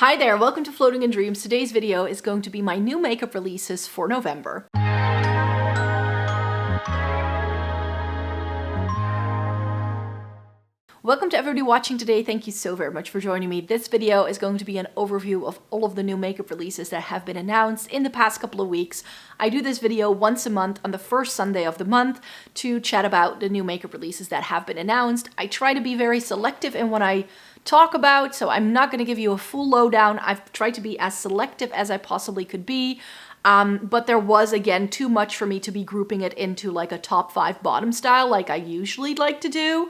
Hi there, welcome to Floating in Dreams. Today's video is going to be my new makeup releases for November. Welcome to everybody watching today. Thank you so very much for joining me. This video is going to be an overview of all of the new makeup releases that have been announced in the past couple of weeks. I do this video once a month on the first Sunday of the month to chat about the new makeup releases that have been announced. I try to be very selective in what I talk about, so I'm not going to give you a full lowdown. I've tried to be as selective as I possibly could be. But there was, again, too much for me to be grouping it into like a top 5 bottom style like I usually like to do.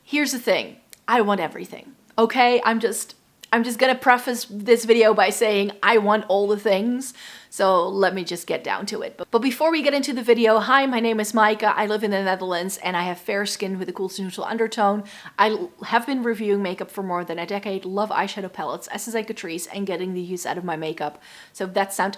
Here's the thing, I want everything, okay? I'm just gonna preface this video by saying I want all the things, so let me just get down to it. But before we get into the video, hi, my name is Maaike, I live in the Netherlands, and I have fair skin with a cool to neutral undertone. I have been reviewing makeup for more than a decade, love eyeshadow palettes, essence like Catrice, and getting the use out of my makeup. So if that sounds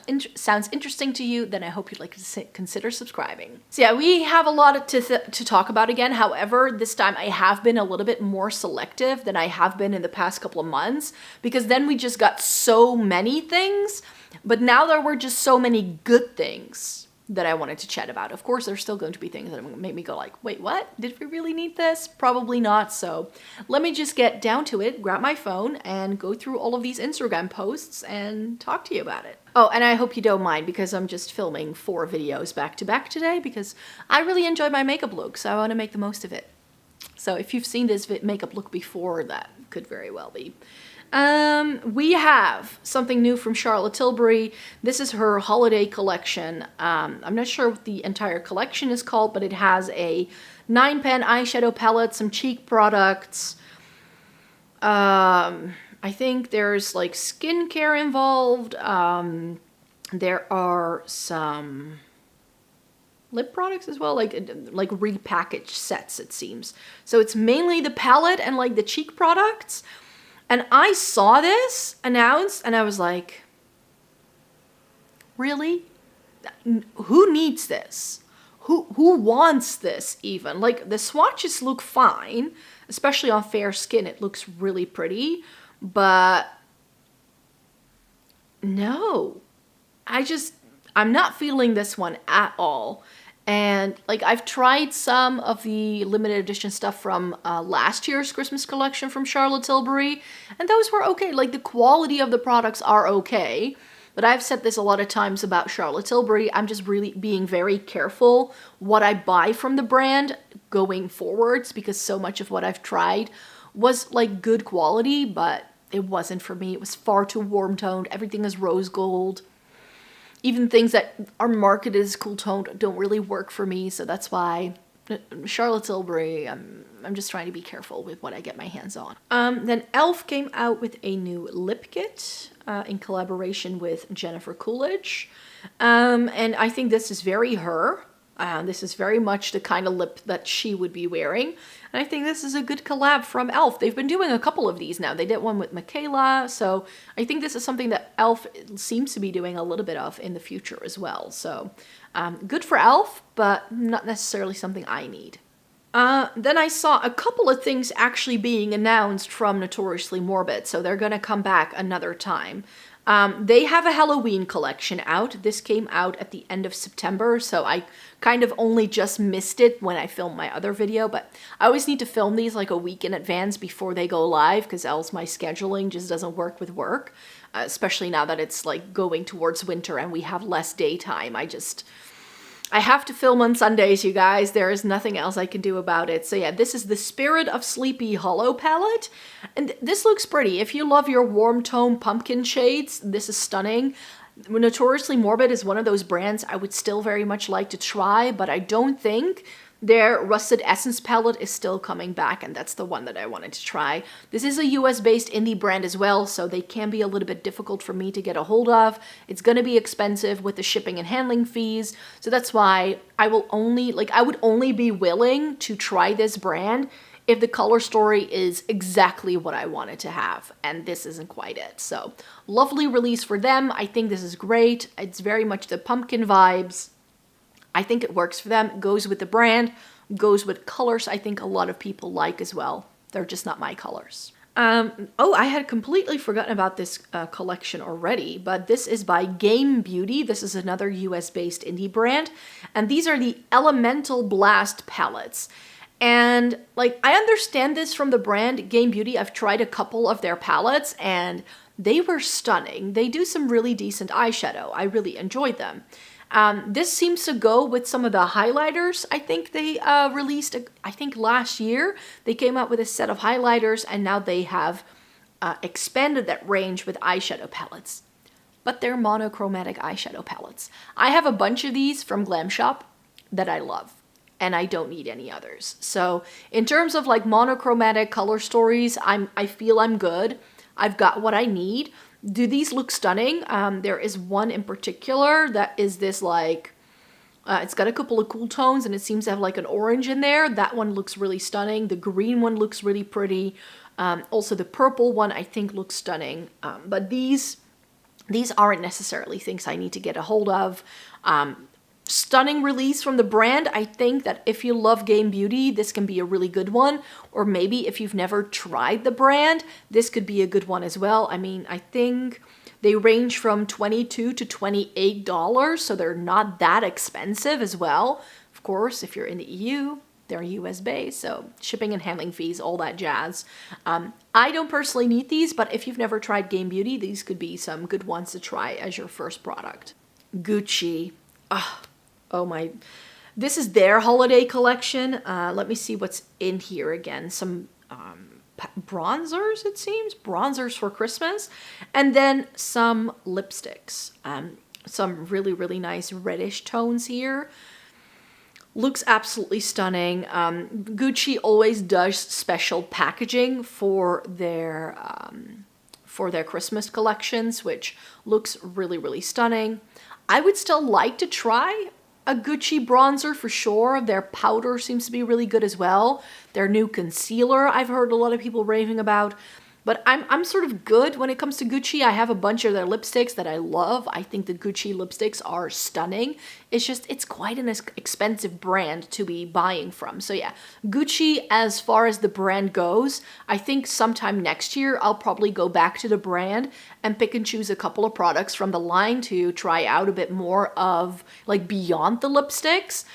interesting to you, then I hope you'd like to consider subscribing. So yeah, we have a lot to talk about again. However, this time I have been a little bit more selective than I have been in the past couple of months, because then we just got so many things, but now there were just so many good things that I wanted to chat about. Of course, there's still going to be things that make me go like, wait, what? Did we really need this? Probably not. So let me just get down to it, grab my phone, and go through all of these Instagram posts and talk to you about it. Oh, and I hope you don't mind because I'm just filming 4 videos back to back today because I really enjoy my makeup look, so I want to make the most of it. So if you've seen this makeup look before, that could very well be. We have something new from Charlotte Tilbury. This is her holiday collection. I'm not sure what the entire collection is called, but it has a 9-pan eyeshadow palette, some cheek products. I think there's like skincare involved. There are some lip products as well, like repackaged sets, it seems. So it's mainly the palette and like the cheek products. And I saw this announced and I was like, really? Who needs this? Who wants this even? Like, the swatches look fine, especially on fair skin. It looks really pretty, but no, I'm not feeling this one at all. And like, I've tried some of the limited edition stuff from last year's Christmas collection from Charlotte Tilbury, and those were okay. Like, the quality of the products are okay, but I've said this a lot of times about Charlotte Tilbury. I'm just really being very careful what I buy from the brand going forwards, because so much of what I've tried was like good quality, but it wasn't for me. It was far too warm toned. Everything is rose gold. Even things that are marketed as cool toned don't really work for me, so that's why Charlotte Tilbury, I'm just trying to be careful with what I get my hands on. Then e.l.f. came out with a new lip kit in collaboration with Jennifer Coolidge, and I think this is very her. This is very much the kind of lip that she would be wearing. And I think this is a good collab from e.l.f. They've been doing a couple of these now. They did one with Michaela. So I think this is something that e.l.f. seems to be doing a little bit of in the future as well. So good for e.l.f., but not necessarily something I need. Then I saw a couple of things actually being announced from Notoriously Morbid. So they're going to come back another time. They have a Halloween collection out. This came out at the end of September, so I kind of only just missed it when I filmed my other video, but I always need to film these like a week in advance before they go live, because else my scheduling just doesn't work with work, especially now that it's like going towards winter and we have less daytime. I have to film on Sundays, you guys. There is nothing else I can do about it. So yeah, this is the Spirit of Sleepy Hollow palette. And this looks pretty. If you love your warm tone pumpkin shades, this is stunning. Notoriously Morbid is one of those brands I would still very much like to try, but I don't think their Rusted Essence palette is still coming back, and that's the one that I wanted to try. This is a US-based indie brand as well, so they can be a little bit difficult for me to get a hold of. It's going to be expensive with the shipping and handling fees, so that's why I would only be willing to try this brand if the color story is exactly what I wanted to have, and this isn't quite it. So, lovely release for them. I think this is great. It's very much the pumpkin vibes. I think it works for them, goes with the brand, goes with colors I think a lot of people like as well. They're just not my colors. Oh, I had completely forgotten about this collection already, but this is by Game Beauty. This is another US-based indie brand, and these are the Elemental Blast palettes. And like, I understand this from the brand Game Beauty. I've tried a couple of their palettes, and they were stunning. They do some really decent eyeshadow. I really enjoyed them. This seems to go with some of the highlighters I think they released, I think last year. They came out with a set of highlighters, and now they have expanded that range with eyeshadow palettes. But they're monochromatic eyeshadow palettes. I have a bunch of these from Glam Shop that I love, and I don't need any others. So in terms of like monochromatic color stories, I feel I'm good. I've got what I need. Do these look stunning? There is one in particular that is this like, it's got a couple of cool tones and it seems to have like an orange in there. That one looks really stunning. The green one looks really pretty. Also the purple one I think looks stunning. But these aren't necessarily things I need to get a hold of. Stunning release from the brand. I think that if you love Game Beauty, this can be a really good one. Or maybe if you've never tried the brand, this could be a good one as well. I mean, I think they range from $22 to $28, so they're not that expensive as well. Of course, if you're in the EU, they're US based, so shipping and handling fees, all that jazz. I don't personally need these, but if you've never tried Game Beauty, these could be some good ones to try as your first product. Gucci. Oh my, this is their holiday collection. Let me see what's in here again. Some bronzers, it seems. Bronzers for Christmas. And then some lipsticks. Some really, really nice reddish tones here. Looks absolutely stunning. Gucci always does special packaging for their Christmas collections, which looks really, really stunning. I would still like to try a Gucci bronzer for sure. Their powder seems to be really good as well. Their new concealer I've heard a lot of people raving about. But I'm sort of good when it comes to Gucci. I have a bunch of their lipsticks that I love. I think the Gucci lipsticks are stunning. It's just, it's quite an expensive brand to be buying from. So yeah, Gucci, as far as the brand goes, I think sometime next year I'll probably go back to the brand and pick and choose a couple of products from the line to try out a bit more of like beyond the lipsticks.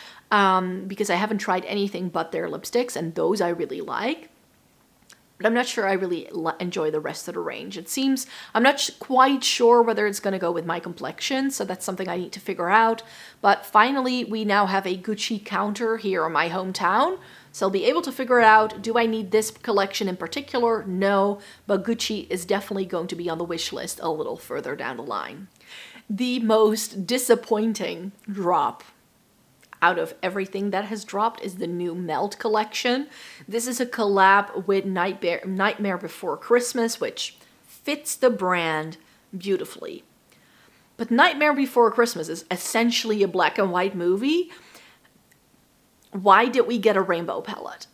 Because I haven't tried anything but their lipsticks, and those I really like. But I'm not sure I really enjoy the rest of the range. It seems, I'm not quite sure whether it's going to go with my complexion, so that's something I need to figure out. But finally, we now have a Gucci counter here in my hometown, so I'll be able to figure it out. Do I need this collection in particular? No, but Gucci is definitely going to be on the wish list a little further down the line. The most disappointing drop out of everything that has dropped is the new Melt collection. This is a collab with Nightmare Before Christmas, which fits the brand beautifully. But Nightmare Before Christmas is essentially a black and white movie. Why did we get a rainbow palette?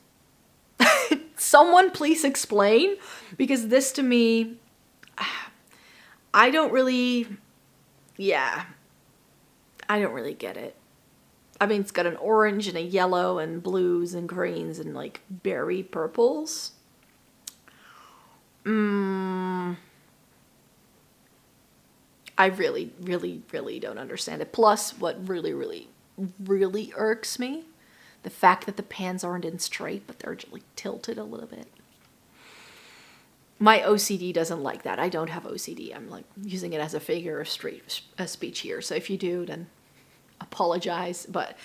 Someone please explain, because this to me, I don't really get it. I mean, it's got an orange and a yellow and blues and greens and like berry purples. I really, really, really don't understand it. Plus, what really, really, really irks me, the fact that the pans aren't in straight, but they're like tilted a little bit. My OCD doesn't like that. I don't have OCD. I'm like using it as a figure of speech here. So if you do, then apologize, but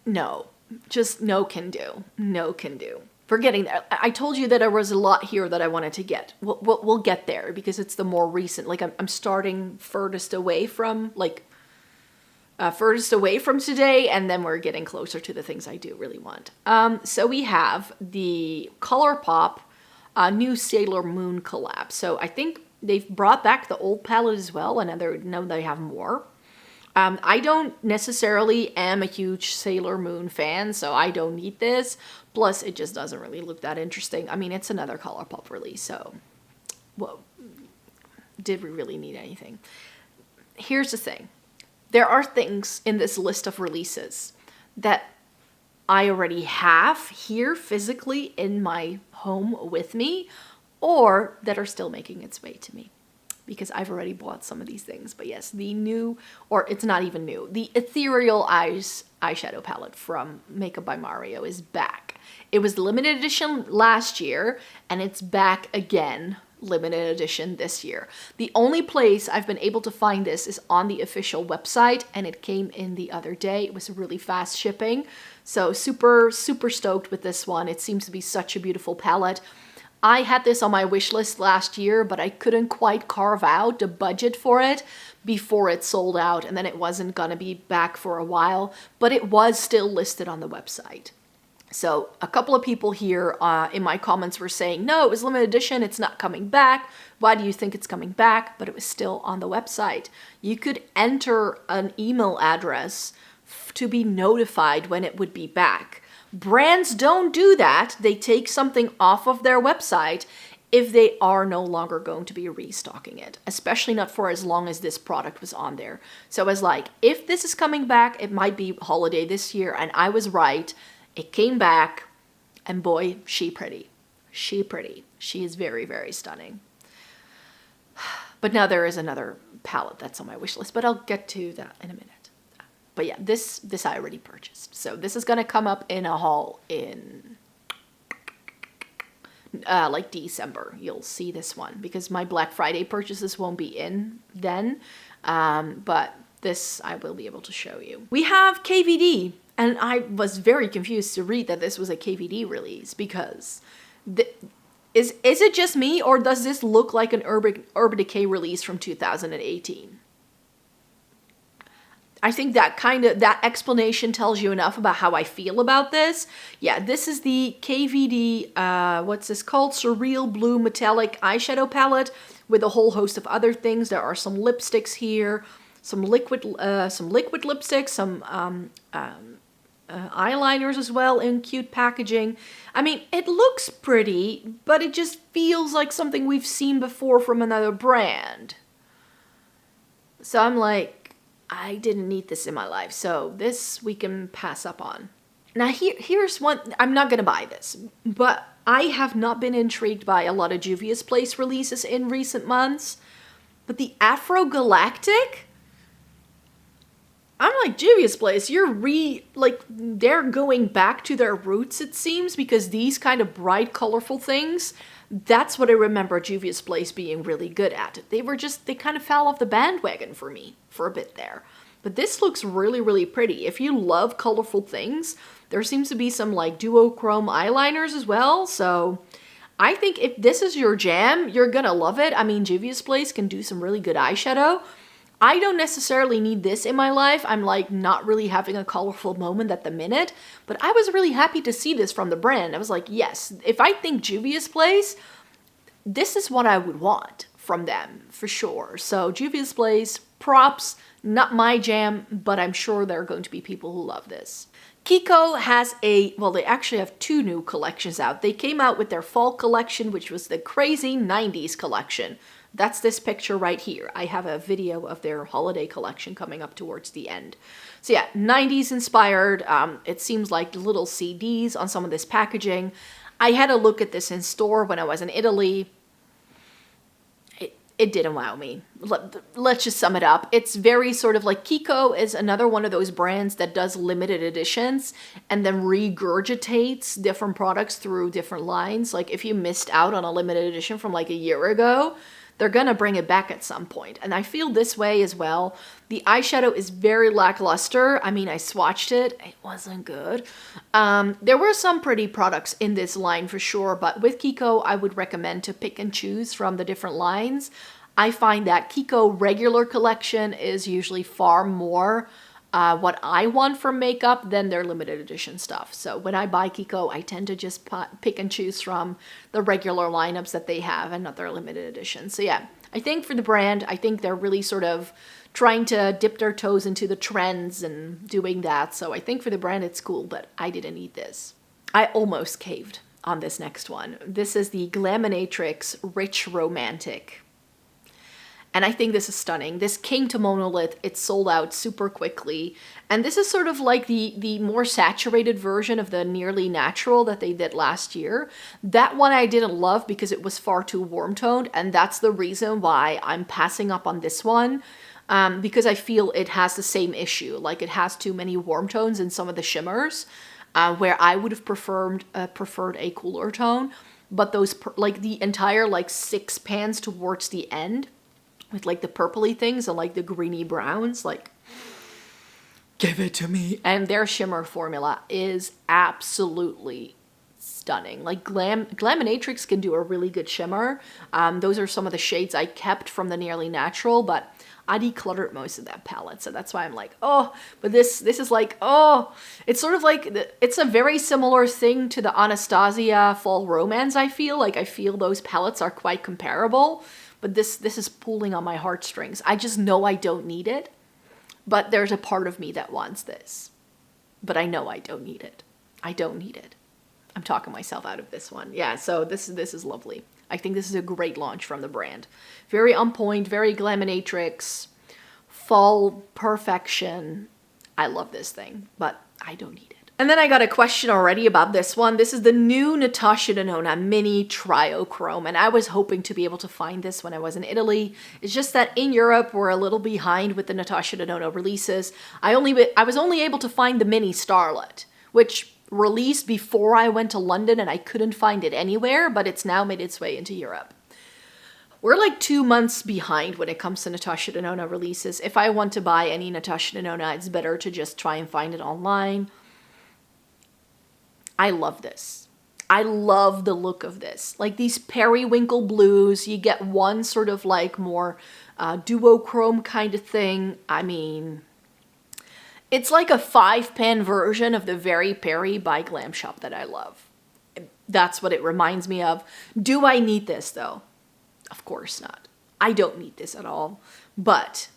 no, just no can do. No can do. Forgetting that, I told you that there was a lot here that I wanted to get. We'll get there because it's the more recent. Like I'm starting furthest away from today, and then we're getting closer to the things I do really want. So we have the ColourPop new Sailor Moon collab. So I think they've brought back the old palette as well, and now they have more. I don't necessarily am a huge Sailor Moon fan, so I don't need this. Plus, it just doesn't really look that interesting. I mean, it's another ColourPop release, so well, did we really need anything? Here's the thing. There are things in this list of releases that I already have here physically in my home with me, or that are still making its way to me, because I've already bought some of these things. But yes, the new, or it's not even new, the Ethereal Eyes eyeshadow palette from Makeup by Mario is back. It was limited edition last year, and it's back again, limited edition this year. The only place I've been able to find this is on the official website, and it came in the other day. It was really fast shipping, so super stoked with this one. It seems to be such a beautiful palette. I had this on my wish list last year, but I couldn't quite carve out a budget for it before it sold out, and then it wasn't gonna be back for a while, but it was still listed on the website. So a couple of people here in my comments were saying, no, it was limited edition, it's not coming back. Why do you think it's coming back? But it was still on the website. You could enter an email address to be notified when it would be back. Brands don't do that. They take something off of their website if they are no longer going to be restocking it, especially not for as long as this product was on there. So I was like, if this is coming back, it might be holiday this year, and I was right. It came back, and boy, she pretty. She pretty. She is very stunning. But now there is another palette that's on my wish list, but I'll get to that in a minute. But yeah, this I already purchased. So this is gonna come up in a haul in like December. You'll see this one because my Black Friday purchases won't be in then. But this I will be able to show you. We have KVD, and I was very confused to read that this was a KVD release because is it just me, or does this look like an Urban Decay release from 2018? I think that explanation tells you enough about how I feel about this. Yeah, this is the KVD, what's this called? Surreal Blue Metallic Eyeshadow Palette with a whole host of other things. There are some lipsticks here, some liquid lipsticks, some eyeliners as well in cute packaging. I mean, it looks pretty, but it just feels like something we've seen before from another brand. So I'm like, I didn't need this in my life, so this we can pass up on. Now here's one, I'm not gonna buy this, but I have not been intrigued by a lot of Juvia's Place releases in recent months, but the Afro Galactic, I'm like, Juvia's Place, they're going back to their roots, it seems, because these kind of bright, colorful things, that's what I remember Juvia's Place being really good at. They kind of fell off the bandwagon for me for a bit there. But this looks really pretty. If you love colorful things, there seems to be some like duochrome eyeliners as well. So I think if this is your jam, you're gonna love it. I mean, Juvia's Place can do some really good eyeshadow. I don't necessarily need this in my life. I'm like not really having a colorful moment at the minute, but I was really happy to see this from the brand. I was like, yes, if I think Juvia's Place, this is what I would want from them for sure. So Juvia's Place, props, not my jam, but I'm sure there are going to be people who love this. Kiko has they actually have two new collections out. They came out with their fall collection, which was the crazy 90s collection. That's this picture right here. I have a video of their holiday collection coming up towards the end. So yeah, 90s inspired. It seems like little CDs on some of this packaging. I had a look at this in store when I was in Italy. It didn't wow me. Let's just sum it up. It's very sort of like Kiko is another one of those brands that does limited editions and then regurgitates different products through different lines. Like if you missed out on a limited edition from like a year ago, they're gonna bring it back at some point. And I feel this way as well. The eyeshadow is very lackluster. I mean, I swatched it. It wasn't good. There were some pretty products in this line for sure, but with Kiko, I would recommend to pick and choose from the different lines. I find that Kiko regular collection is usually far more what I want from makeup than their limited edition stuff. So when I buy Kiko, I tend to just pick and choose from the regular lineups that they have and not their limited edition. So yeah, I think for the brand, I think they're really sort of trying to dip their toes into the trends and doing that. So I think for the brand, it's cool, but I didn't need this. I almost caved on this next one. This is the Glaminatrix Rich Romantic. And I think this is stunning. This came to Monolith, it sold out super quickly. And this is sort of like the more saturated version of the Nearly Natural that they did last year. That one I didn't love because it was far too warm toned, and that's the reason why I'm passing up on this one. Because I feel it has the same issue. Like, it has too many warm tones in some of the shimmers, where I would have preferred a cooler tone. But those, like the entire like 6 pans towards the end, with like the purpley things and like the greeny browns, like, give it to me. And their shimmer formula is absolutely stunning. Like Glaminatrix can do a really good shimmer. Those are some of the shades I kept from the Nearly Natural, but I decluttered most of that palette, so that's why I'm like, oh, but this is like, oh, it's sort of like, it's a very similar thing to the Anastasia Fall Romance, I feel. Like, I feel those palettes are quite comparable, but this is pulling on my heartstrings. I just know I don't need it, but there's a part of me that wants this. But I know I don't need it. I don't need it. I'm talking myself out of this one. Yeah, so this is lovely. I think this is a great launch from the brand. Very on point, very Glaminatrix, fall perfection. I love this thing, but I don't need it. And then I got a question already about this one. This is the new Natasha Denona Mini Triochrome, and I was hoping to be able to find this when I was in Italy. It's just that in Europe, we're a little behind with the Natasha Denona releases. I was only able to find the Mini Starlet, which released before I went to London, and I couldn't find it anywhere, but it's now made its way into Europe. We're like 2 months behind when it comes to Natasha Denona releases. If I want to buy any Natasha Denona, it's better to just try and find it online. I love this. I love the look of this. Like these periwinkle blues, you get one sort of like more duochrome kind of thing. I mean, it's like a 5-pan version of the Very Peri by Glam Shop that I love. That's what it reminds me of. Do I need this though? Of course not. I don't need this at all. But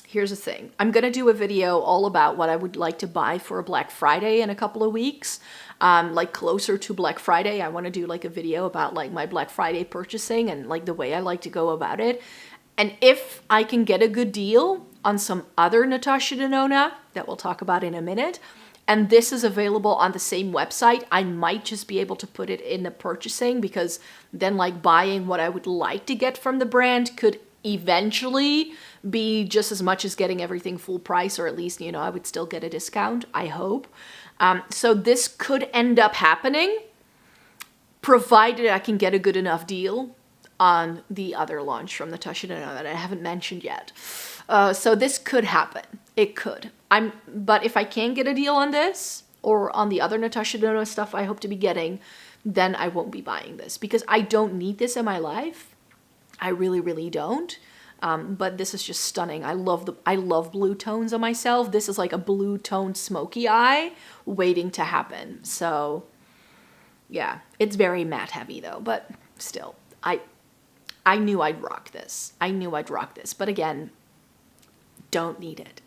here's the thing. I'm going to do a video all about what I would like to buy for a Black Friday in a couple of weeks. Like closer to Black Friday, I want to do like a video about like my Black Friday purchasing and like the way I like to go about it. And if I can get a good deal on some other Natasha Denona that we'll talk about in a minute, and this is available on the same website, I might just be able to put it in the purchasing, because then like buying what I would like to get from the brand could eventually be just as much as getting everything full price, or at least, you know, I would still get a discount, I hope. So this could end up happening, provided I can get a good enough deal on the other launch from Natasha Denona that I haven't mentioned yet. So this could happen. It could. But if I can get a deal on this or on the other Natasha Denona stuff I hope to be getting, then I won't be buying this, because I don't need this in my life. I really, really don't. But this is just stunning. I love blue tones on myself. This is like a blue toned smoky eye waiting to happen. So yeah, it's very matte heavy though, but still, I knew I'd rock this. I knew I'd rock this. But again, don't need it.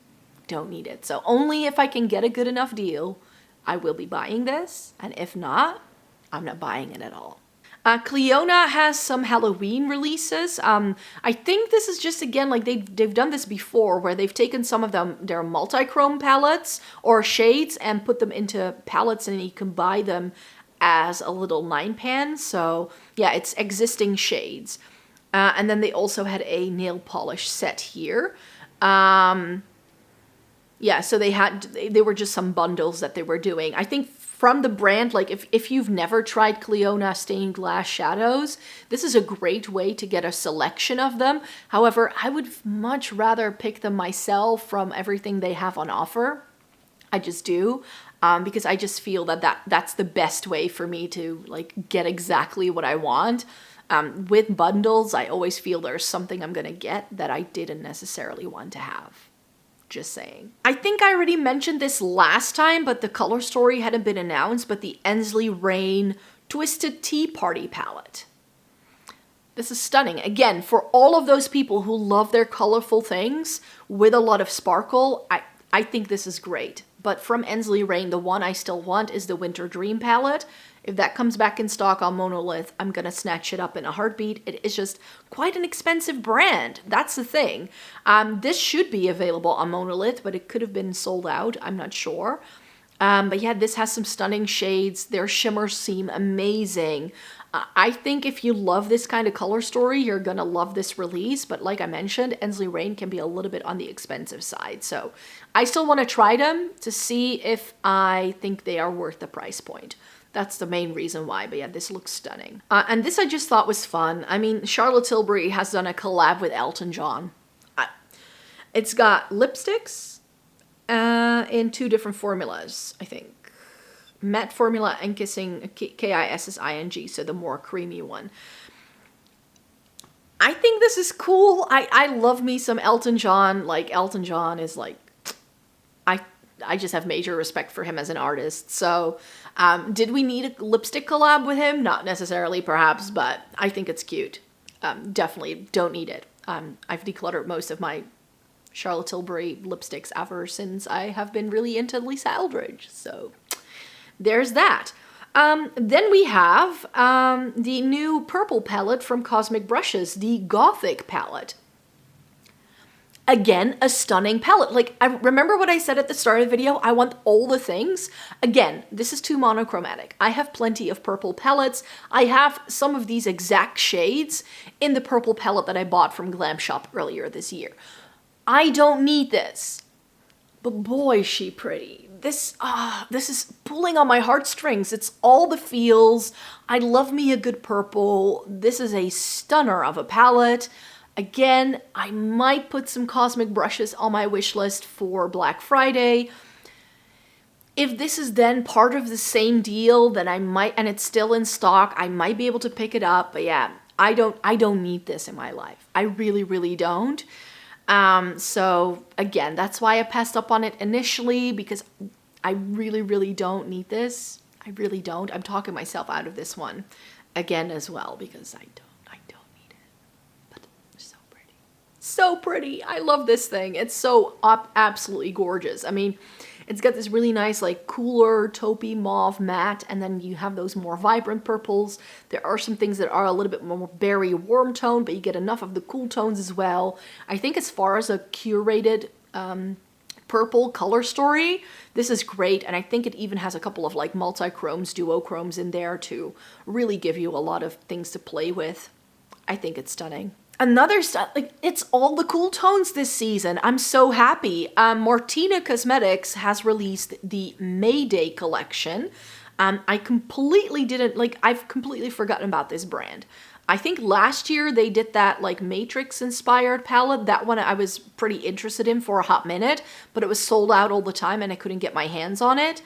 Don't need it. So only if I can get a good enough deal, I will be buying this. And if not, I'm not buying it at all. Clionadh has some Halloween releases. I think this is just, again, like they've done this before, where they've taken some of their multi-chrome palettes or shades and put them into palettes, and you can buy them as a little 9-pan. So yeah, it's existing shades. And then they also had a nail polish set here. Yeah, so they were just some bundles that they were doing. I think from the brand, like if you've never tried Clionadh stained glass shadows, this is a great way to get a selection of them. However, I would much rather pick them myself from everything they have on offer. I just do. Because I just feel that's the best way for me to like get exactly what I want. With bundles, I always feel there's something I'm gonna get that I didn't necessarily want to have. Just saying. I think I already mentioned this last time, but the color story hadn't been announced, but the Ensley Rain Twisted Tea Party palette. This is stunning. Again, for all of those people who love their colorful things with a lot of sparkle, I think this is great. But from Ensley Rain, the one I still want is the Winter Dream palette. If that comes back in stock on Monolith, I'm gonna snatch it up in a heartbeat. It is just quite an expensive brand. That's the thing. This should be available on Monolith, but it could have been sold out. I'm not sure. But yeah, this has some stunning shades. Their shimmers seem amazing. I think if you love this kind of color story, you're gonna love this release. But like I mentioned, Ensley Rain can be a little bit on the expensive side. So I still want to try them to see if I think they are worth the price point. That's the main reason why. But yeah, this looks stunning. And this I just thought was fun. I mean, Charlotte Tilbury has done a collab with Elton John. It's got lipsticks in 2 different formulas, I think. Matte formula and kissing, Kissing, so the more creamy one. I think this is cool. I love me some Elton John. Like, Elton John is like, I just have major respect for him as an artist. So, did we need a lipstick collab with him? Not necessarily, perhaps, but I think it's cute. Definitely don't need it. I've decluttered most of my Charlotte Tilbury lipsticks ever since I have been really into Lisa Eldridge. So there's that. Then we have the new purple palette from Cosmic Brushes, the Gothic palette. Again, a stunning palette. Like, I remember what I said at the start of the video, I want all the things. Again, this is too monochromatic. I have plenty of purple palettes. I have some of these exact shades in the purple palette that I bought from Glam Shop earlier this year. I don't need this. But boy, is she pretty. This is pulling on my heartstrings. It's all the feels. I love me a good purple. This is a stunner of a palette. Again, I might put some Cosmic Brushes on my wish list for Black Friday. If this is then part of the same deal, then I might, and it's still in stock, I might be able to pick it up. But yeah, I don't need this in my life. I really, really don't. So again, that's why I passed up on it initially, because I really, really don't need this. I really don't. I'm talking myself out of this one again as well, because I don't need it. But so pretty. So pretty. I love this thing. It's so absolutely gorgeous. I mean, it's got this really nice, like, cooler taupey mauve matte, and then you have those more vibrant purples. There are some things that are a little bit more berry warm tone, but you get enough of the cool tones as well. I think as far as a curated purple color story, this is great, and I think it even has a couple of, like, multi-chromes, duochromes in there to really give you a lot of things to play with. I think it's stunning. Another stuff, like, it's all the cool tones this season. I'm so happy. Martina Cosmetics has released the Mayday collection. I've completely forgotten about this brand. I think last year they did that, like, Matrix-inspired palette. That one I was pretty interested in for a hot minute, but it was sold out all the time and I couldn't get my hands on it.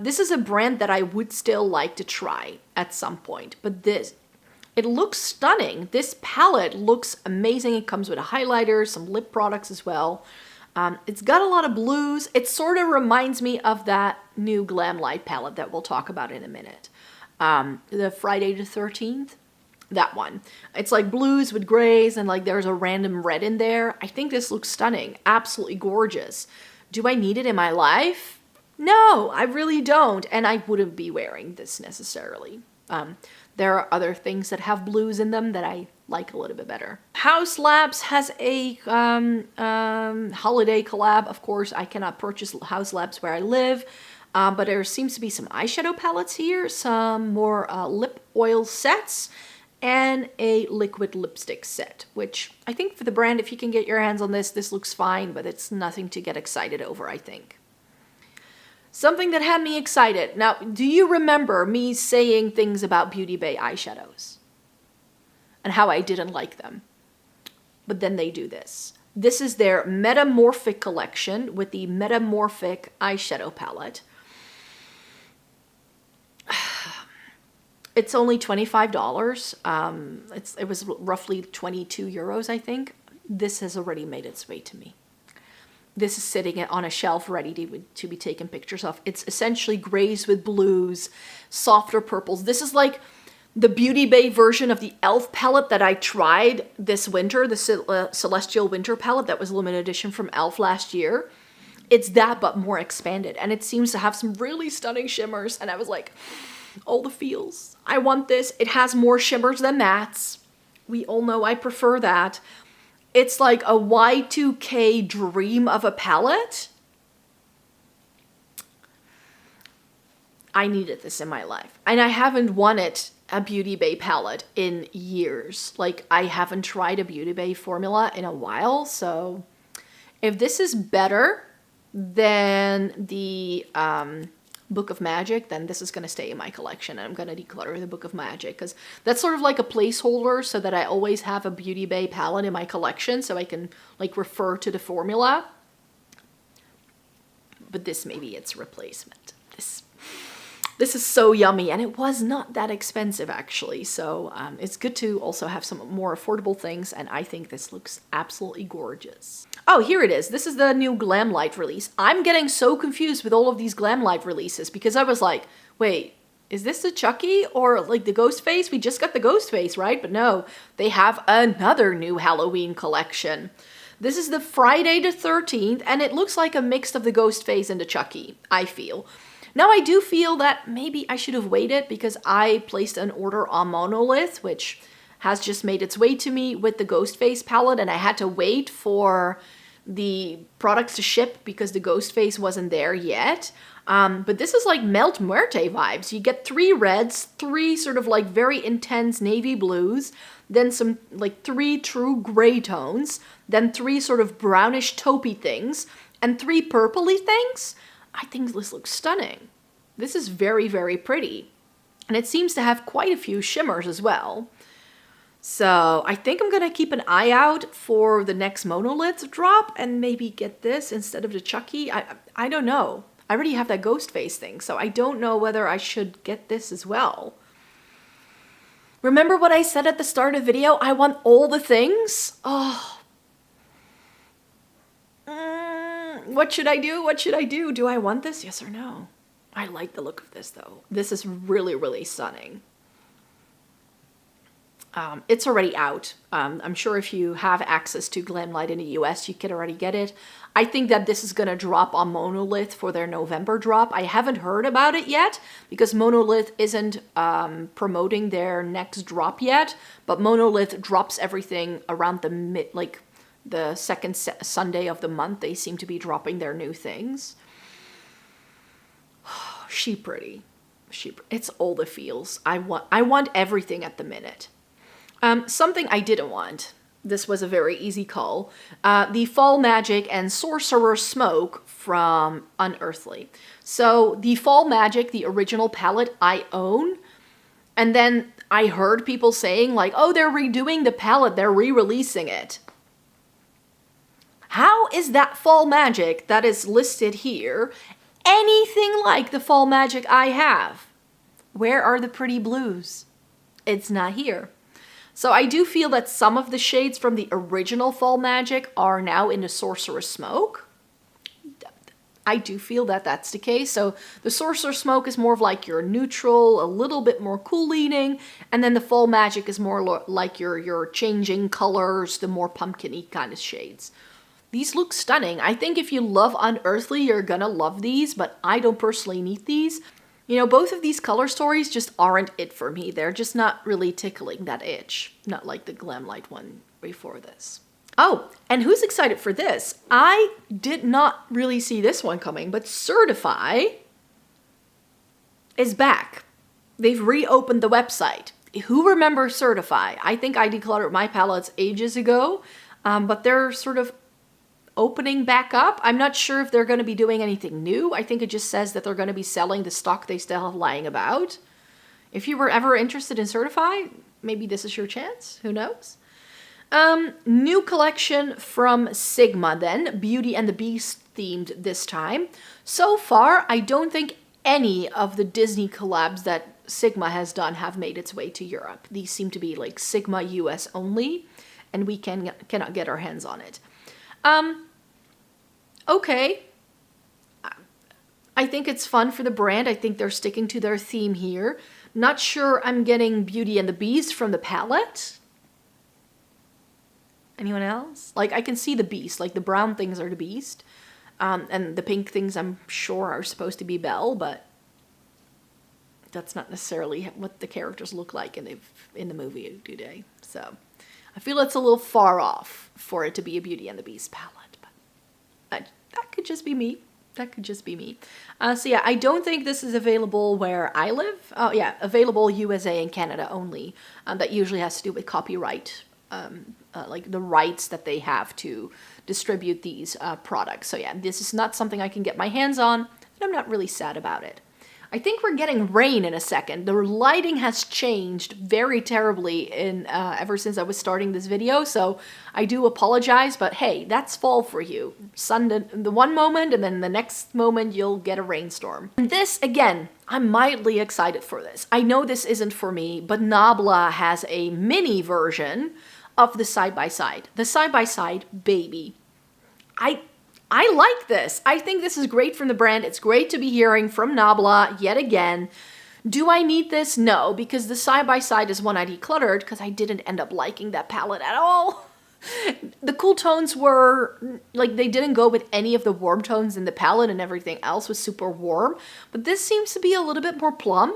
This is a brand that I would still like to try at some point, but it looks stunning. This palette looks amazing. It comes with a highlighter, some lip products as well. It's got a lot of blues. It sort of reminds me of that new Glam Light palette that we'll talk about in a minute. The Friday the 13th, that one. It's like blues with grays and, like, there's a random red in there. I think this looks stunning. Absolutely gorgeous. Do I need it in my life? No, I really don't. And I wouldn't be wearing this necessarily. There are other things that have blues in them that I like a little bit better. Haze Labs has a holiday collab. Of course, I cannot purchase Haze Labs where I live, but there seems to be some eyeshadow palettes here, some more lip oil sets, and a liquid lipstick set, which I think for the brand, if you can get your hands on this looks fine, but it's nothing to get excited over, I think. Something that had me excited. Now, do you remember me saying things about Beauty Bay eyeshadows? And how I didn't like them? But then they do this. This is their Metamorphic collection with the Metamorphic eyeshadow palette. It's only $25. It was roughly 22 euros, I think. This has already made its way to me. This is sitting on a shelf ready to be taken pictures of. It's essentially grays with blues, softer purples. This is like the Beauty Bay version of the e.l.f. palette that I tried this winter, the Celestial Winter palette that was limited edition from e.l.f. last year. It's that, but more expanded. And it seems to have some really stunning shimmers. And I was like, All the feels. I want this. It has more shimmers than mattes. We all know I prefer that. It's like a Y2K dream of a palette. I needed this in my life. And I haven't wanted a Beauty Bay palette in years. Like, I haven't tried a Beauty Bay formula in a while, so if this is better than the Book of Magic, then this is going to stay in my collection, and I'm going to declutter the Book of Magic, because that's sort of like a placeholder so that I always have a Beauty Bay palette in my collection so I can, like, refer to the formula. But this may be its replacement. This is so yummy, and it was not that expensive, actually, so it's good to also have some more affordable things, and I think this looks absolutely gorgeous. Oh, here it is. This is the new Glamlight release. I'm getting so confused with all of these Glamlight releases, because I was like, wait, is this the Chucky or like the Ghostface? We just got the Ghostface, right? But no, they have another new Halloween collection. This is the Friday the 13th, and it looks like a mix of the Ghostface and the Chucky, I feel. Now, I do feel that maybe I should have waited, because I placed an order on Monolith, which has just made its way to me with the Ghostface palette, and I had to wait for the products to ship because the Ghostface wasn't there yet. But this is like Melt Muerte vibes. You get 3 reds, 3 sort of like very intense navy blues, then some like 3 true gray tones, then 3 sort of brownish taupey things, and 3 purpley things. I think this looks stunning. This is very, very pretty. And it seems to have quite a few shimmers as well. So I think I'm going to keep an eye out for the next Monolith drop and maybe get this instead of the Chucky. I don't know. I already have that Ghostface thing, so I don't know whether I should get this as well. Remember what I said at the start of the video? I want all the things? Oh. What should I do? What should I do? Do I want this? Yes or no? I like the look of this, though. This is really, really stunning. It's already out. I'm sure if you have access to Glamlight in the US, you can already get it. I think that this is going to drop on Monolith for their November drop. I haven't heard about it yet because Monolith isn't promoting their next drop yet, but Monolith drops everything around the second Sunday of the month. They seem to be dropping their new things. She pretty. It's all the feels. I want everything at the minute. Something I didn't want. This was a very easy call. The Fall Magic and Sorcerer Smoke from Unearthly. So the Fall Magic, the original palette, I own. And then I heard people saying like, oh, they're redoing the palette. They're re-releasing it. How is that Fall Magic that is listed here anything like the Fall Magic I have? Where are the pretty blues? It's not here. So I do feel that some of the shades from the original Fall Magic are now in the Sorcerer Smoke. I do feel that that's the case. So the Sorcerer Smoke is more of like your neutral, a little bit more cool leaning, and then the Fall Magic is more like your changing colors, the more pumpkin-y kind of shades. These look stunning. I think if you love Unearthly, you're gonna love these, but I don't personally need these. You know, both of these color stories just aren't it for me. They're just not really tickling that itch. Not like the Glamlight one before this. Oh, and who's excited for this? I did not really see this one coming, but Certify is back. They've reopened the website. Who remembers Certify? I think I decluttered my palettes ages ago, but they're sort of opening back up. I'm not sure if they're going to be doing anything new. I think it just says that they're going to be selling the stock they still have lying about. If you were ever interested in Certify, maybe this is your chance. Who knows? New collection from Sigma then. Beauty and the Beast themed this time. So far, I don't think any of the Disney collabs that Sigma has done have made its way to Europe. These seem to be like Sigma US only, and we cannot get our hands on it. Okay. I think it's fun for the brand. I think they're sticking to their theme here. Not sure I'm getting Beauty and the Beast from the palette. Anyone else? Like, I can see the Beast. Like, the brown things are the Beast. And the pink things, I'm sure, are supposed to be Belle, but that's not necessarily what the characters look like in the movie today. So I feel it's a little far off for it to be a Beauty and the Beast palette, but that could just be me. That could just be me. So yeah, I don't think this is available where I live. Oh yeah, available USA and Canada only. That usually has to do with copyright, like the rights that they have to distribute these products. So yeah, this is not something I can get my hands on, and I'm not really sad about it. I think we're getting rain in a second. The lighting has changed very terribly ever since I was starting this video, so I do apologize, but hey, that's fall for you. Sun the one moment, and then the next moment you'll get a rainstorm. And this, again, I'm mildly excited for this. I know this isn't for me, but Nabla has a mini version of the side-by-side. The side-by-side baby. I like this. I think this is great from the brand. It's great to be hearing from Nabla yet again. Do I need this? No, because the side-by-side is one I decluttered because I didn't end up liking that palette at all. The cool tones were, like, they didn't go with any of the warm tones in the palette, and everything else was super warm. But this seems to be a little bit more plum.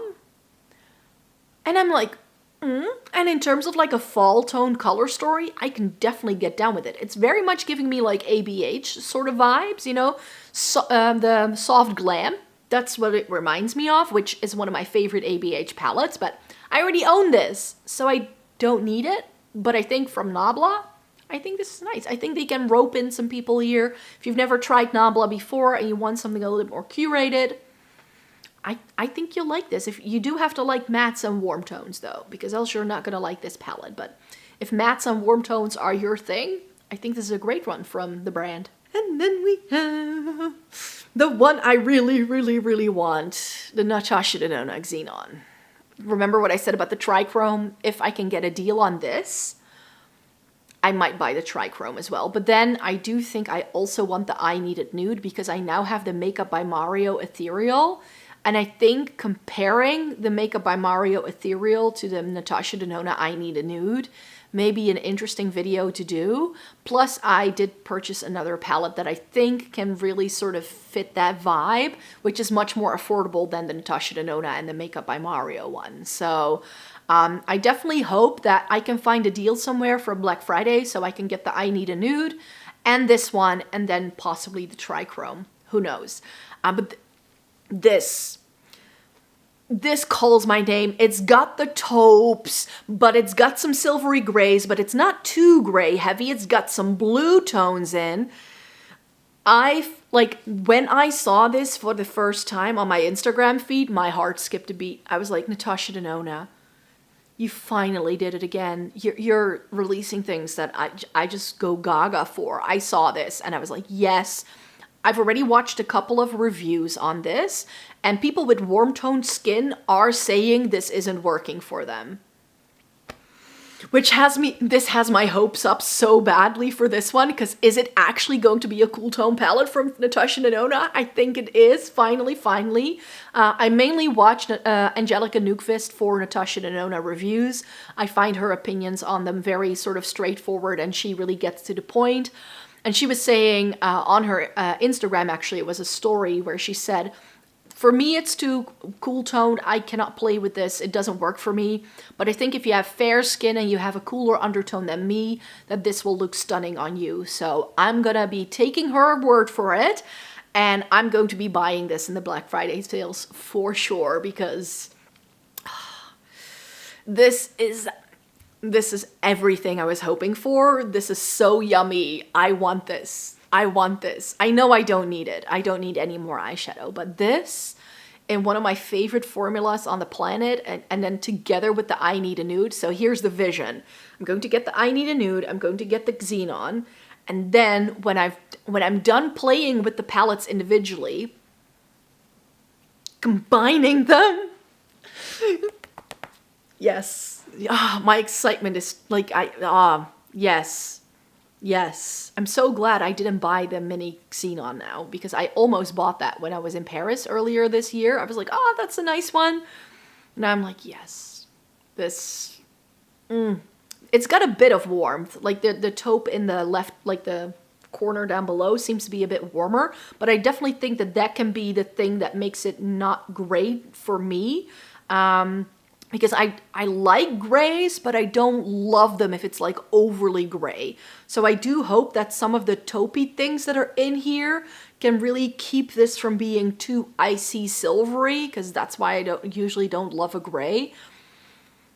And I'm like, And in terms of like a fall tone color story, I can definitely get down with it. It's very much giving me like ABH sort of vibes, you know, the soft glam. That's what it reminds me of, which is one of my favorite ABH palettes, but I already own this, so I don't need it. But I think from Nabla, I think this is nice. I think they can rope in some people here. If you've never tried Nabla before and you want something a little bit more curated, I think you'll like this. If you do have to like mattes and warm tones though, because else you're not gonna like this palette. But if mattes and warm tones are your thing, I think this is a great one from the brand. And then we have the one I really, really, really want, the Natasha Denona Xenon. Remember what I said about the trichrome? If I can get a deal on this, I might buy the trichrome as well. But then I do think I also want the I Need It Nude, because I now have the Makeup by Mario Ethereal. And I think comparing the Makeup by Mario Ethereal to the Natasha Denona I Need a Nude may be an interesting video to do. Plus, I did purchase another palette that I think can really sort of fit that vibe, which is much more affordable than the Natasha Denona and the Makeup by Mario one. So I definitely hope that I can find a deal somewhere for Black Friday so I can get the I Need a Nude and this one, and then possibly the trichrome. Who knows? But this calls my name. It's got the taupes, but it's got some silvery grays, but it's not too gray heavy. It's got some blue tones in. When I saw this for the first time on my Instagram feed, my heart skipped a beat. I was like, Natasha Denona, you finally did it again. You're releasing things that I just go gaga for. I saw this and I was like, yes. I've already watched a couple of reviews on this, and people with warm toned skin are saying this isn't working for them. This has my hopes up so badly for this one, because is it actually going to be a cool tone palette from Natasha Denona? I think it is, finally. I mainly watched Angelica Newqvist for Natasha Denona reviews. I find her opinions on them very sort of straightforward, and she really gets to the point. And she was saying on her Instagram, actually, it was a story where she said, for me, it's too cool toned. I cannot play with this. It doesn't work for me. But I think if you have fair skin and you have a cooler undertone than me, that this will look stunning on you. So I'm going to be taking her word for it. And I'm going to be buying this in the Black Friday sales for sure, because this is everything I was hoping for. This is so yummy. I want this. I know I don't need it. I don't need any more eyeshadow, but this, in one of my favorite formulas on the planet, and then together with the I Need a Nude. So here's the vision. I'm going to get the I Need a Nude. I'm going to get the Xenon. And then when I'm done playing with the palettes individually, combining them. Yes. My excitement is like, yes. I'm so glad I didn't buy the mini Xenon now, because I almost bought that when I was in Paris earlier this year. I was like, oh, that's a nice one. Now I'm like, yes, this, it's got a bit of warmth. Like the taupe in the left, like the corner down below seems to be a bit warmer, but I definitely think that can be the thing that makes it not great for me. Because I like grays, but I don't love them if it's like overly gray. So I do hope that some of the taupey things that are in here can really keep this from being too icy silvery, because that's why I usually don't love a gray.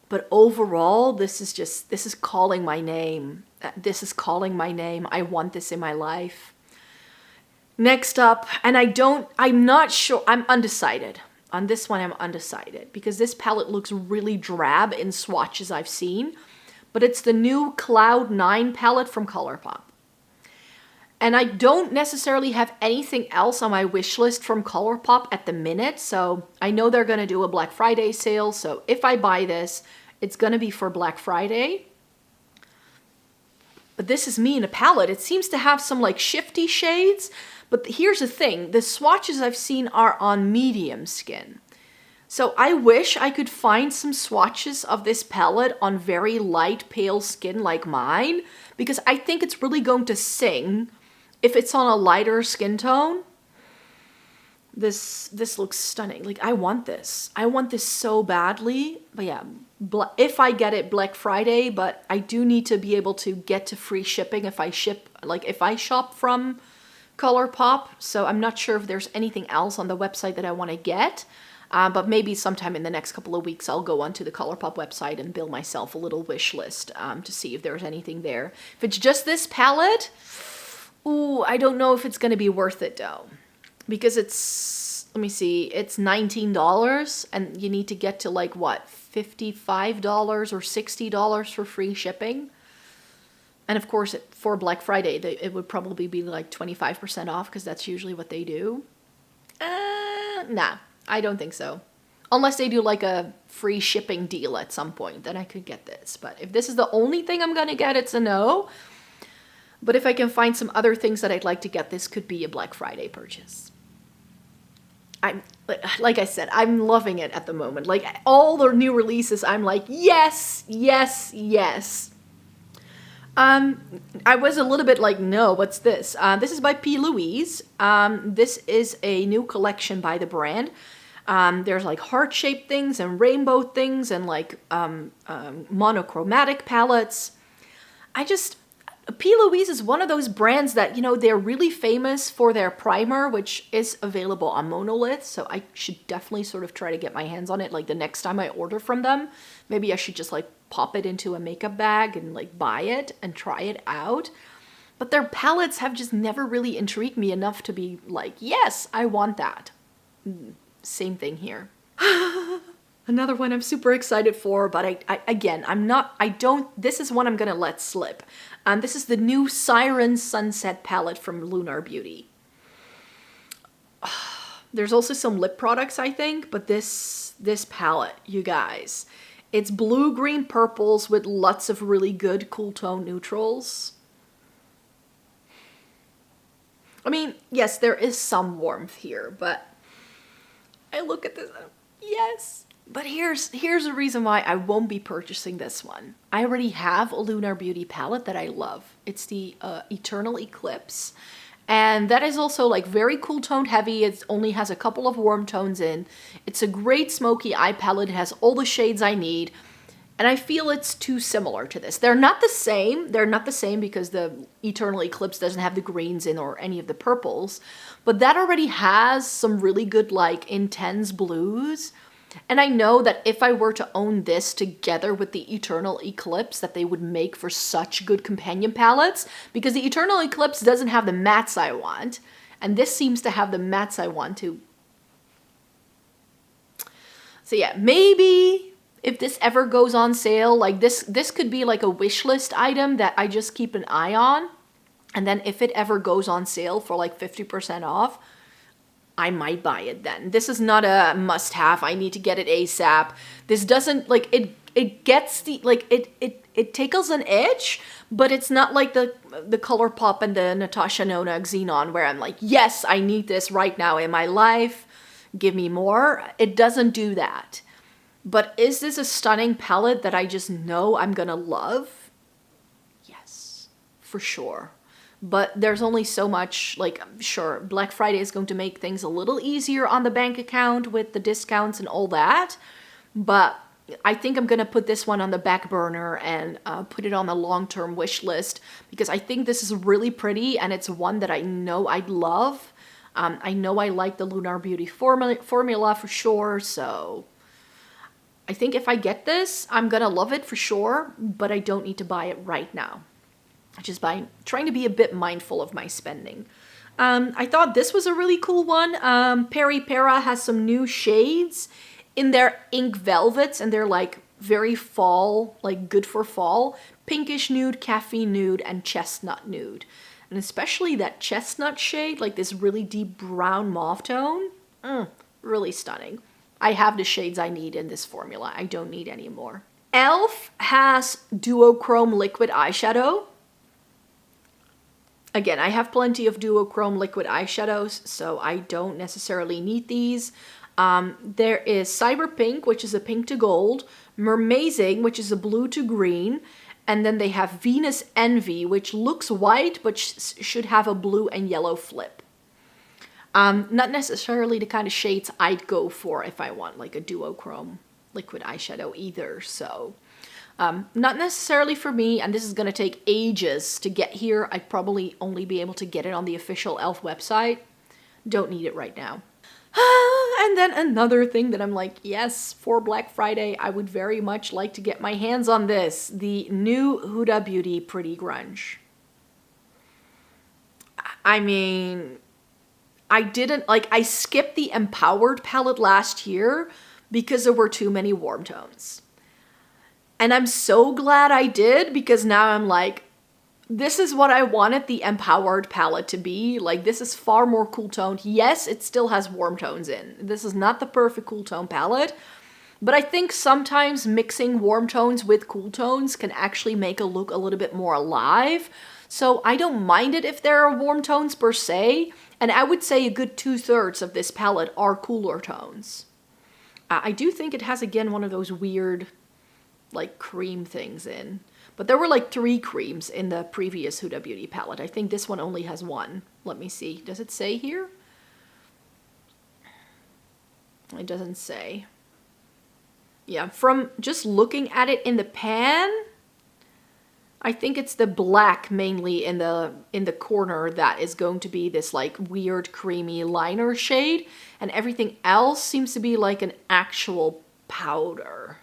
But overall, this is calling my name. This is calling my name. I want this in my life. Next up, and I'm not sure, I'm undecided. On this one, I'm undecided because this palette looks really drab in swatches I've seen, but it's the new Cloud 9 palette from ColourPop. And I don't necessarily have anything else on my wish list from ColourPop at the minute, so I know they're going to do a Black Friday sale, so if I buy this, it's going to be for Black Friday. But this is me in a palette. It seems to have some like shifty shades, but here's the thing. The swatches I've seen are on medium skin. So I wish I could find some swatches of this palette on very light pale skin like mine, because I think it's really going to sing if it's on a lighter skin tone. This looks stunning. Like, I want this. I want this so badly. But yeah, if I get it Black Friday, but I do need to be able to get to free shipping if I shop from ColourPop. So I'm not sure if there's anything else on the website that I want to get. But maybe sometime in the next couple of weeks, I'll go onto the ColourPop website and build myself a little wish list to see if there's anything there. If it's just this palette, ooh, I don't know if it's going to be worth it though. Because it's, let me see, it's $19 and you need to get to like what, $55 or $60 for free shipping. And of course, for Black Friday, it would probably be like 25% off because that's usually what they do. Nah, I don't think so. Unless they do like a free shipping deal at some point, then I could get this. But if this is the only thing I'm going to get, it's a no. But if I can find some other things that I'd like to get, this could be a Black Friday purchase. Like I said, I'm loving it at the moment. Like all the new releases, I'm like, yes, yes, yes. I was a little bit like, no, what's this? This is by P. Louise. This is a new collection by the brand. There's like heart-shaped things and rainbow things and like monochromatic palettes. P. Louise is one of those brands that, you know, they're really famous for their primer, which is available on Monolith. So I should definitely sort of try to get my hands on it. Like the next time I order from them, maybe I should just like pop it into a makeup bag and like buy it and try it out. But their palettes have just never really intrigued me enough to be like, yes, I want that. Same thing here. Another one I'm super excited for, but this is one I'm gonna let slip. This is the new Siren Sunset palette from Lunar Beauty. There's also some lip products, I think, but this palette, you guys, it's blue, green, purples with lots of really good cool tone neutrals. I mean, yes, there is some warmth here, but I look at this, yes. But here's a reason why I won't be purchasing this one. I already have a Lunar Beauty palette that I love. It's the Eternal Eclipse. And that is also like very cool toned heavy. It only has a couple of warm tones in. It's a great smoky eye palette. It has all the shades I need. And I feel it's too similar to this. They're not the same. They're not the same because the Eternal Eclipse doesn't have the greens in or any of the purples. But that already has some really good like intense blues. And I know that if I were to own this together with the Eternal Eclipse, that they would make for such good companion palettes, because the Eternal Eclipse doesn't have the mattes I want, and this seems to have the mattes I want too. So yeah, maybe if this ever goes on sale, like this could be like a wish list item that I just keep an eye on, and then if it ever goes on sale for like 50% off, I might buy it then. This is not a must-have. I need to get it ASAP. This doesn't, like, it gets the, like, it tickles an itch, but it's not like the ColourPop and the Natasha Nona Xenon where I'm like, yes, I need this right now in my life. Give me more. It doesn't do that. But is this a stunning palette that I just know I'm gonna love? Yes, for sure. But there's only so much, like, sure, Black Friday is going to make things a little easier on the bank account with the discounts and all that. but I think I'm gonna put this one on the back burner and put it on the long-term wish list, because I think this is really pretty and it's one that I know I'd love. I know I like the Lunar Beauty formula for sure, so I think if I get this, I'm gonna love it for sure, but I don't need to buy it right now. Just by trying to be a bit mindful of my spending. I thought this was a really cool one. Peripera has some new shades in their ink velvets, and they're like very fall, like good for fall. Pinkish nude, caffeine nude, and chestnut nude. And especially that chestnut shade, like this really deep brown mauve tone. Really stunning. I have the shades I need in this formula. I don't need any more. e.l.f. has duochrome liquid eyeshadow. Again, I have plenty of duochrome liquid eyeshadows, so I don't necessarily need these. There is Cyber Pink, which is a pink to gold, Mermazing, which is a blue to green, and then they have Venus Envy, which looks white, but should have a blue and yellow flip. Not necessarily the kind of shades I'd go for if I want like a duochrome liquid eyeshadow either, so not necessarily for me, and this is going to take ages to get here. I'd probably only be able to get it on the official e.l.f. website. Don't need it right now. And then another thing that I'm like, yes, for Black Friday, I would very much like to get my hands on this. The new Huda Beauty Pretty Grunge. I mean, I skipped the Empowered palette last year because there were too many warm tones. And I'm so glad I did, because now I'm like, this is what I wanted the Empowered palette to be. Like, this is far more cool toned. Yes, it still has warm tones in. This is not the perfect cool tone palette, but I think sometimes mixing warm tones with cool tones can actually make a look a little bit more alive. So I don't mind it if there are warm tones per se, and I would say a good 2/3 of this palette are cooler tones. I do think it has, again, one of those weird like cream things in, but there were like 3 creams in the previous Huda Beauty palette. I think this one only has 1. Let me see. Does it say here? It doesn't say. Yeah, from just looking at it in the pan, I think it's the black mainly in the corner that is going to be this like weird creamy liner shade, and everything else seems to be like an actual powder.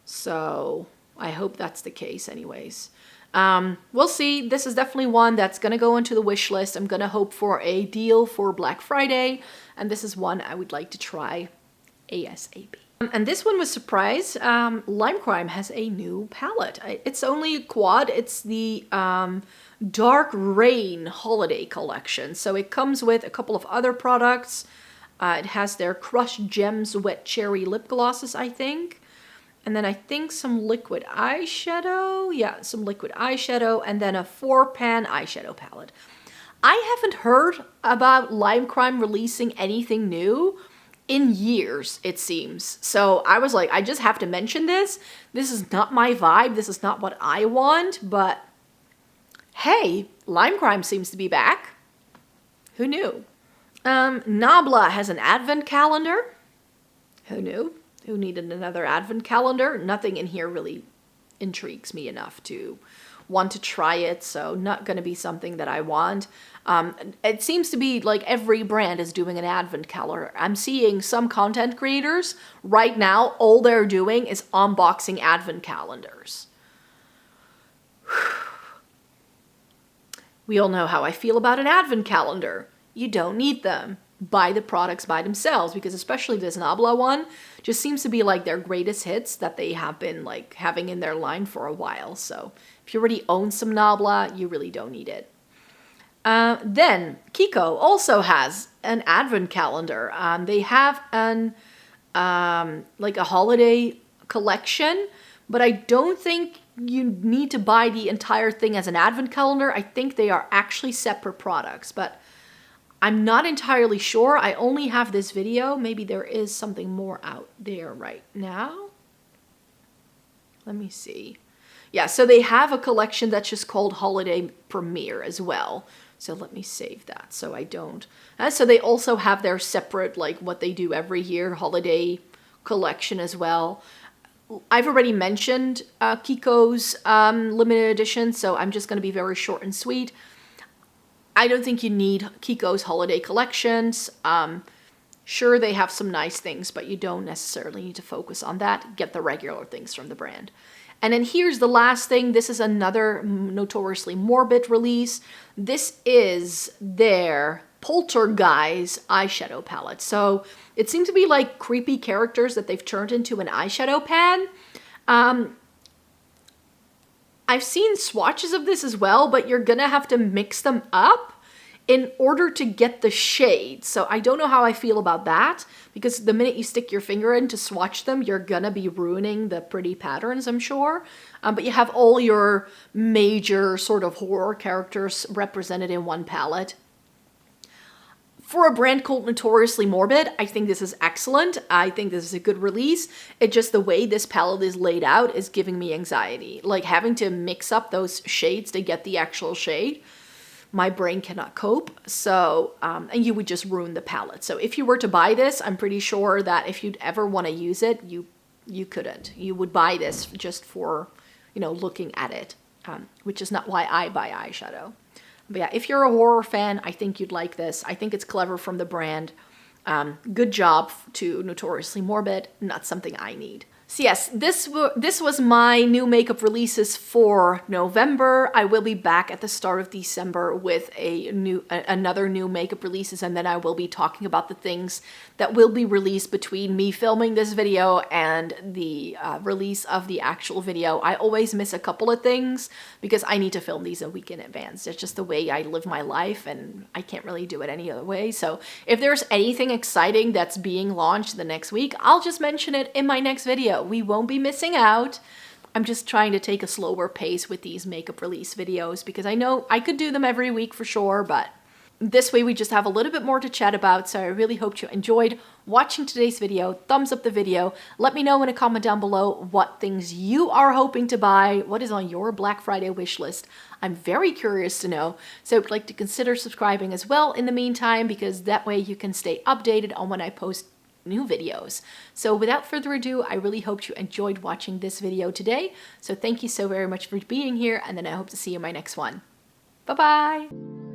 So I hope that's the case anyways. We'll see. This is definitely one that's going to go into the wish list. I'm going to hope for a deal for Black Friday, and this is one I would like to try ASAP. And this one was surprise. Lime Crime has a new palette. It's only a quad. It's the Dark Rain Holiday Collection. So it comes with a couple of other products. It has their Crushed Gems Wet Cherry Lip Glosses, I think. And then I think some liquid eyeshadow. Yeah, some liquid eyeshadow. And then a 4-pan eyeshadow palette. I haven't heard about Lime Crime releasing anything new in years, it seems. So I was like, I just have to mention this. This is not my vibe. This is not what I want. But hey, Lime Crime seems to be back. Who knew? Nabla has an advent calendar. Who knew? Who needed another advent calendar? Nothing in here really intrigues me enough to want to try it, so not going to be something that I want. It seems to be like every brand is doing an advent calendar. I'm seeing some content creators right now, all they're doing is unboxing advent calendars. We all know how I feel about an advent calendar. You don't need them. Buy the products by themselves, because especially this Nabla one just seems to be like their greatest hits that they have been like having in their line for a while. So if you already own some Nabla, you really don't need it. Then Kiko also has an advent calendar. They have an like a holiday collection, but I don't think you need to buy the entire thing as an advent calendar. I think they are actually separate products, but I'm not entirely sure. I only have this video. Maybe there is something more out there right now. Let me see. Yeah, so they have a collection that's just called Holiday Premiere as well. So let me save that so I don't. So they also have their separate, like what they do every year, holiday collection as well. I've already mentioned Kiko's limited edition, so I'm just going to be very short and sweet. I don't think you need Kiko's holiday collections. Sure, they have some nice things, but you don't necessarily need to focus on that. Get the regular things from the brand. And then here's the last thing. This is another Notoriously Morbid release. This is their Poltergeist eyeshadow palette. So it seems to be like creepy characters that they've turned into an eyeshadow pan. I've seen swatches of this as well, but you're gonna have to mix them up in order to get the shade. So I don't know how I feel about that, because the minute you stick your finger in to swatch them, you're gonna be ruining the pretty patterns, I'm sure. But you have all your major sort of horror characters represented in one palette. For a brand called Notoriously Morbid, I think this is excellent. I think this is a good release. It's just the way this palette is laid out is giving me anxiety. Like having to mix up those shades to get the actual shade. My brain cannot cope, so, and you would just ruin the palette. So if you were to buy this, I'm pretty sure that if you'd ever want to use it, you couldn't. You would buy this just for, you know, looking at it, which is not why I buy eyeshadow. But yeah, if you're a horror fan, I think you'd like this. I think it's clever from the brand. Good job to Notoriously Morbid, not something I need. So yes, this was my new makeup releases for November. I will be back at the start of December with another new makeup releases, and then I will be talking about the things that will be released between me filming this video and the release of the actual video. I always miss a couple of things because I need to film these a week in advance. It's just the way I live my life, and I can't really do it any other way. So if there's anything exciting that's being launched the next week, I'll just mention it in my next video. We won't be missing out. I'm just trying to take a slower pace with these makeup release videos because I know I could do them every week for sure, but this way we just have a little bit more to chat about. So I really hope you enjoyed watching today's video. Thumbs up the video. Let me know in a comment down below what things you are hoping to buy. What is on your Black Friday wish list? I'm very curious to know. So I'd like to consider subscribing as well in the meantime, because that way you can stay updated on when I post new videos. So without further ado, I really hope you enjoyed watching this video today. So thank you so very much for being here, and then I hope to see you in my next one. Bye-bye!